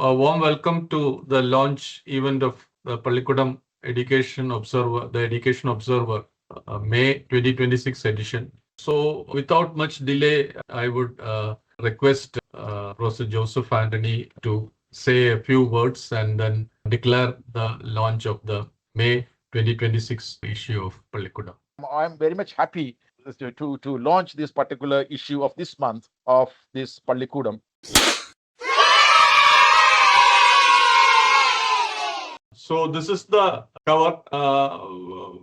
a warm welcome to the launch event of the Pallikkutam Education Observer, the Education Observer, May 2026 edition. So, without much delay, I would request Professor Joseph Antony to say a few words and then declare the launch of the May 2026 issue of Pallikkutam. I'm very much happy to launch this particular issue of this month of this Pallikkutam. So this is the cover,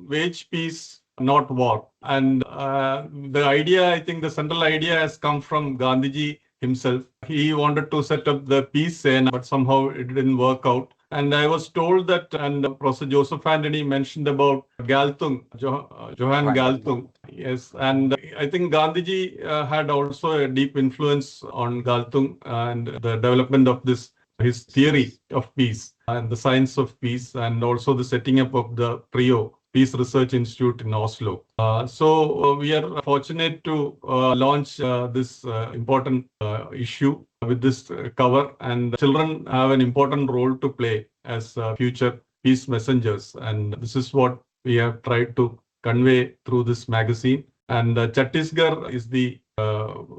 wage peace, not war. And the idea, I think the central idea has come from Gandhiji himself. He wanted to set up the peace Sena, but somehow it didn't work out. And I was told that, and Professor Joseph Antony mentioned about Galtung, Johann Galtung. Yes, and I think Gandhiji had also a deep influence on Galtung and the development of this, his theory of peace and the science of peace, and also the setting up of the PRIO, Peace Research Institute in Oslo. So we are fortunate to launch this important issue with this cover, and children have an important role to play as future peace messengers, and this is what we have tried to convey through this magazine. And Chhattisgarh is the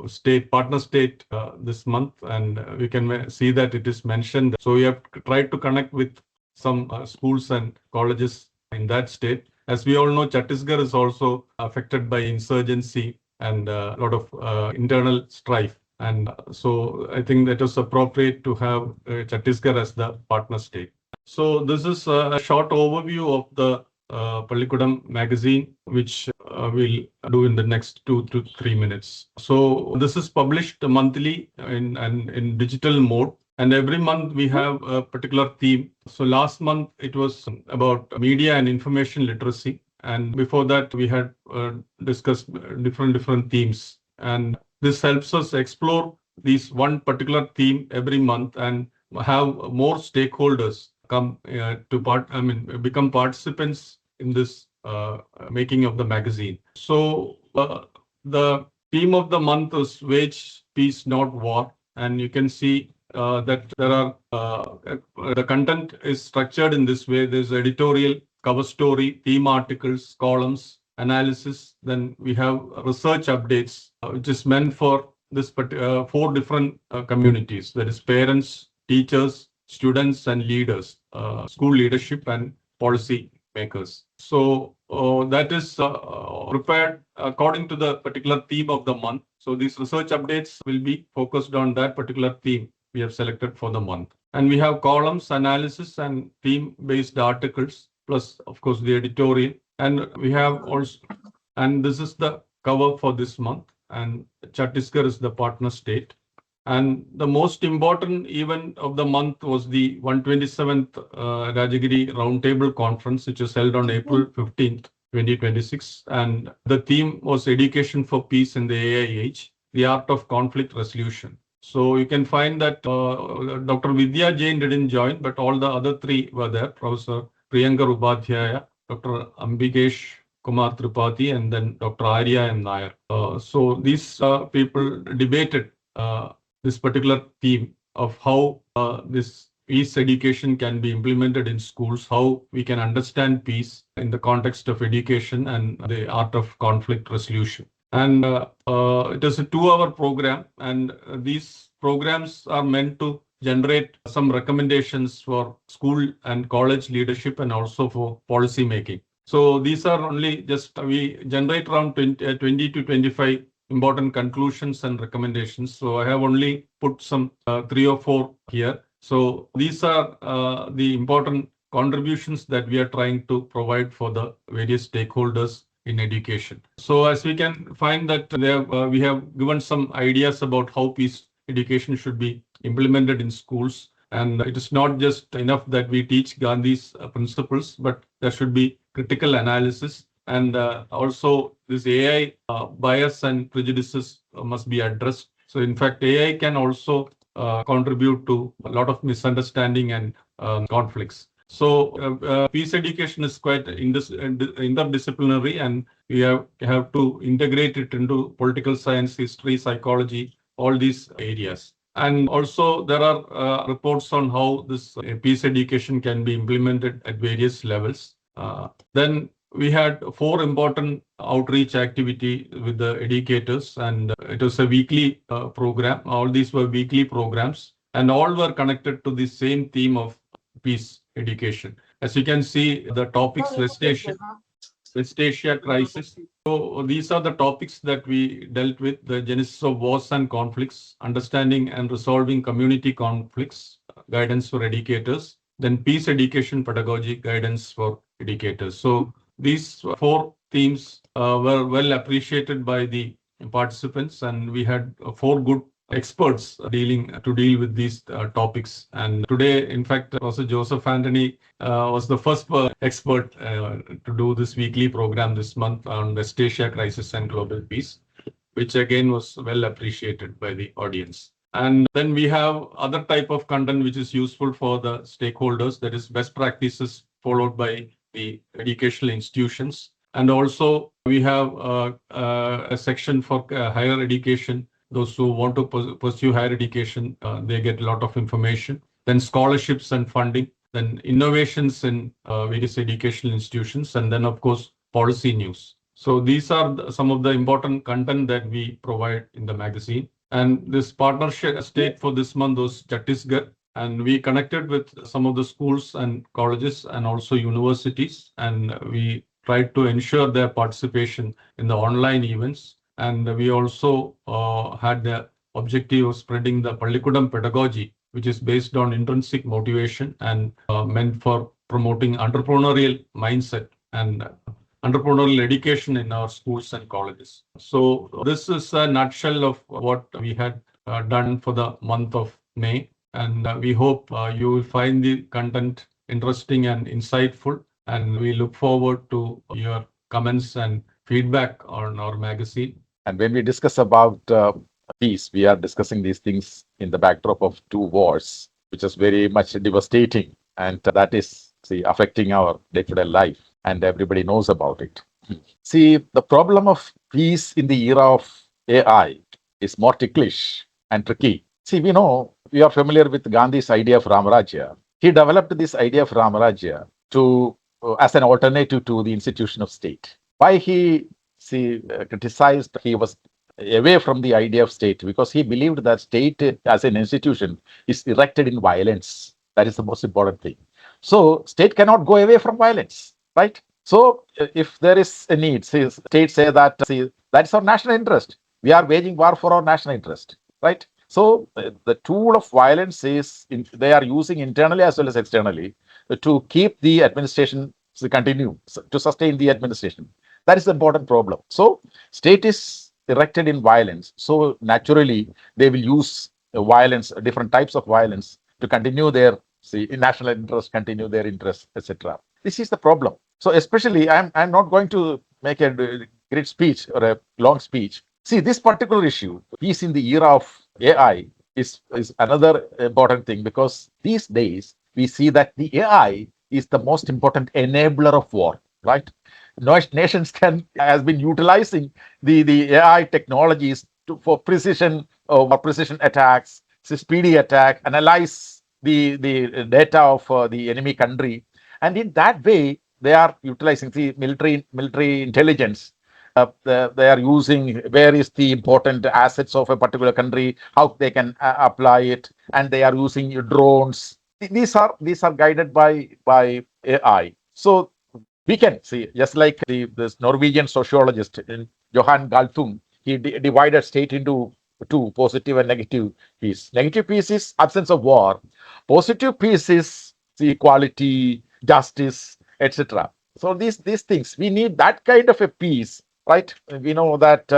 state partner state this month, and we can see that it is mentioned. So we have tried to connect with some schools and colleges in that state. As we all know, Chhattisgarh is also affected by insurgency and a lot of internal strife. And so I think that is appropriate to have Chhattisgarh as the partner state. So this is a short overview of the Pallikkutam magazine, which we'll do in the next 2 to 3 minutes. So this is published monthly in digital mode. And every month we have a particular theme. So last month it was about media and information literacy. And before that we had discussed different themes. And this helps us explore these one particular theme every month and have more stakeholders come become participants in this making of the magazine. So the theme of the month is wage peace, not war. And you can see that there are the content is structured in this way. There's editorial, cover story, theme articles, columns, analysis. Then we have research updates, which is meant for this 4 different communities. That is parents, teachers, students and leaders, school leadership and policy makers. So that is prepared according to the particular theme of the month. So these research updates will be focused on that particular theme we have selected for the month. And we have columns, analysis and theme-based articles, plus of course the editorial. And we have also, and this is the cover for this month. And Chhattisgarh is the partner state. And the most important event of the month was the 127th Rajagiri Roundtable Conference, which was held on April 15th, 2026. And the theme was Education for Peace in the AI Age, the Art of Conflict Resolution. So you can find that Dr. Vidya Jain didn't join, but all the other 3 were there. Professor Priyankar Upadhyaya, Dr. Ambikesh Kumar Tripathi, and then Dr. Arya and Nair. So these people debated this particular theme of how this peace education can be implemented in schools, how we can understand peace in the context of education and the art of conflict resolution. And it is a 2-hour program, and these programs are meant to generate some recommendations for school and college leadership and also for policy making. So these are only just, we generate around 20 to 25 important conclusions and recommendations. So I have only put some 3 or 4 here. So these are the important contributions that we are trying to provide for the various stakeholders in education. So as we can find that we have given some ideas about how peace education should be implemented in schools. And it is not just enough that we teach Gandhi's principles, but there should be critical analysis. And also this AI bias and prejudices must be addressed. So in fact, AI can also contribute to a lot of misunderstanding and conflicts. So peace education is quite interdisciplinary, and we have to integrate it into political science, history, psychology, all these areas. And also there are reports on how this peace education can be implemented at various levels. Then we had four important outreach activity with the educators, and it was a weekly program. All these were weekly programs, and all were connected to the same theme of peace education. As you can see, the topics West Asia crisis. So these are the topics that we dealt with: the genesis of wars and conflicts, understanding and resolving community conflicts, guidance for educators, then peace education pedagogy, guidance for educators. So these four themes were well appreciated by the participants, and we had four good experts deal with these topics. And today, in fact, Professor Joseph Antony was the first expert to do this weekly program this month on West Asia crisis and global peace, which again was well appreciated by the audience. And then we have other type of content which is useful for the stakeholders, that is best practices followed by the educational institutions. And also we have a section for higher education. Those who want to pursue higher education, they get a lot of information. Then scholarships and funding, then innovations in various educational institutions, and then of course policy news. So these are some of the important content that we provide in the magazine. And this partnership state for this month was Chhattisgarh, and we connected with some of the schools and colleges and also universities, and we tried to ensure their participation in the online events. And we also had the objective of spreading the Pallikkutam pedagogy, which is based on intrinsic motivation and meant for promoting entrepreneurial mindset and entrepreneurial education in our schools and colleges. So this is a nutshell of what we had done for the month of May. And we hope you will find the content interesting and insightful. And we look forward to your comments and feedback on our magazine. And when we discuss about peace, we are discussing these things in the backdrop of two wars, which is very much devastating. And that is affecting our day-to-day life. And everybody knows about it. See, the problem of peace in the era of AI is more ticklish and tricky. See, we are familiar with Gandhi's idea of Ramarajya. He developed this idea of Ramarajya as an alternative to the institution of state. Why he criticized, he was away from the idea of state because he believed that state as an institution is erected in violence. That is the most important thing. So state cannot go away from violence, right? So if there is a need, states say that that's our national interest. We are waging war for our national interest, right? So the tool of violence is they are using internally as well as externally to keep the administration continue, to sustain the administration. That is the important problem. So state is erected in violence. So naturally, they will use violence, different types of violence to continue their national interest, continue their interest, etc. This is the problem. So especially, I'm not going to make a great speech or a long speech. See, this particular issue, peace in the era of AI, is another important thing because these days we see that the AI is the most important enabler of war, right? Nations has been utilizing the AI technologies for precision attacks, speedy attack, analyze the data of the enemy country, and in that way they are utilizing the military intelligence. They are using where is the important assets of a particular country, how they can apply it, and they are using drones. These are guided by AI. So we can see, just like this Norwegian sociologist Johan Galtung, he divided state into two: positive and negative peace. Negative peace is absence of war. Positive peace is equality, justice, etc. So these things, we need that kind of a peace, right? We know that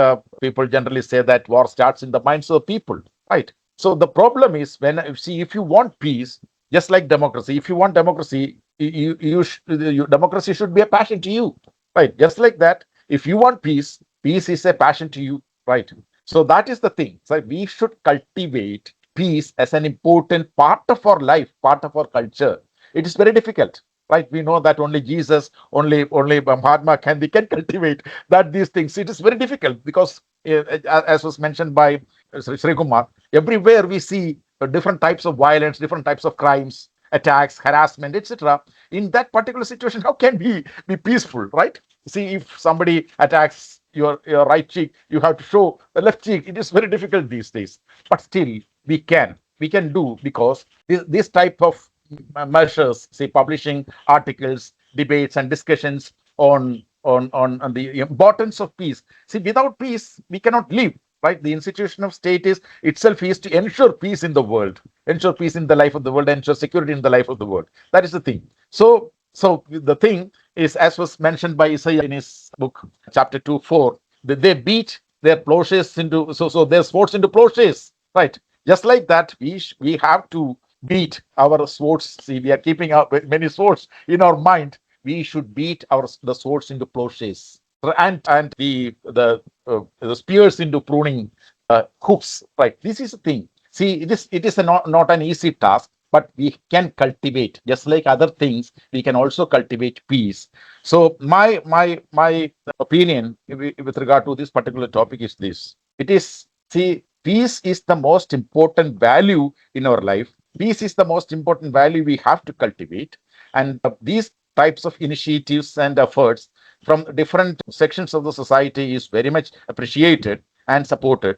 people generally say that war starts in the minds of people, right? So the problem is if you want peace, just like democracy, if you want democracy, democracy should be a passion to you, right? Just like that, if you want peace, peace is a passion to you, right? So that is the thing. So we should cultivate peace as an important part of our life, part of our culture. It is very difficult, right? We know that only Jesus, only Mahatma can cultivate these things. It is very difficult because, as was mentioned by Sreekumar, everywhere we see different types of violence, different types of crimes, attacks, harassment, etc. In that particular situation, how can we be peaceful, right? See, if somebody attacks your right cheek, you have to show the left cheek. It is very difficult these days, but still we can do, because this type of measures, say publishing articles, debates, and discussions on the importance of peace. See, without peace, we cannot live. Right, the institution of state is itself is to ensure peace in the world, ensure peace in the life of the world, ensure security in the life of the world. That is the thing. So the thing is, as was mentioned by Isaiah in his book, chapter 2:4, that they beat their plowshares into their swords into plowshares. Right, just like that, we have to beat our swords. See, we are keeping our many swords in our mind. We should beat the swords into plowshares, and the spears into pruning hooks. Right, this is the thing. See, it is not an easy task, but we can cultivate, just like other things, we can also cultivate peace. So my opinion with regard to this particular topic is this: it is, see, peace is the most important value in our life. Peace is the most important value we have to cultivate, and these types of initiatives and efforts from different sections of the society is very much appreciated and supported.